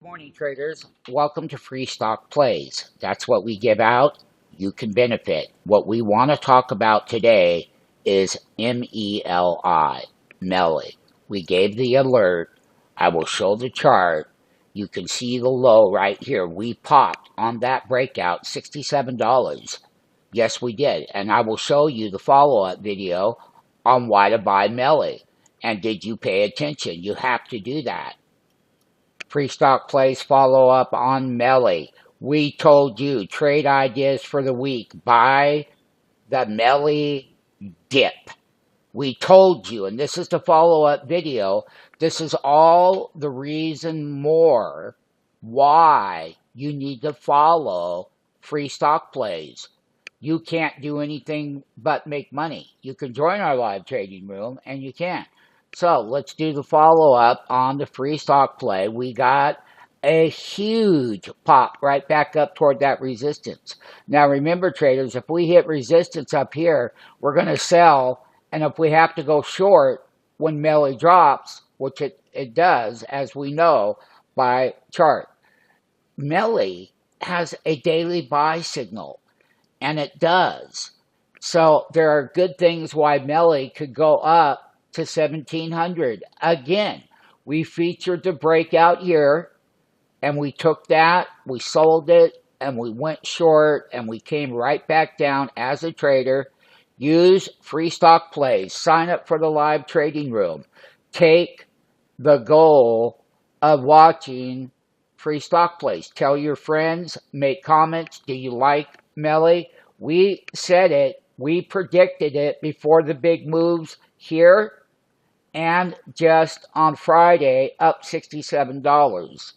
Morning traders, welcome to Free Stock Plays. That's what we give out. You can benefit. What we want to talk about today is MELI, MELI. We gave the alert. I will show the chart. You can see the low right here. We popped on that breakout, $67. Yes, we did. And I will show you the follow-up video on why to buy MELI. And did you pay attention? You have to do that. Free Stock Plays follow up on MELI. We told you trade ideas for the week. Buy the MELI dip. We told you, and this is the follow up video. This is all the reason more why you need to follow Free Stock Plays. You can't do anything but make money. You can join our live trading room, and you can't. So let's do the follow-up on the free stock play. We got a huge pop right back up toward that resistance. Now remember, traders, if we hit resistance up here, we're going to sell. And if we have to go short when MELI drops, which it does, as we know by chart, MELI has a daily buy signal, and it does. So there are good things why MELI could go up to 1700. Again, we featured the breakout here, and we took that, we sold it, and we went short, and we came right back down as a trader. Use Free Stock Plays. Sign up for the live trading room. Take the goal of watching Free Stock Plays. Tell your friends, make comments. Do you like MELI? We said it. We predicted it before the big moves here. And just on Friday, up $67.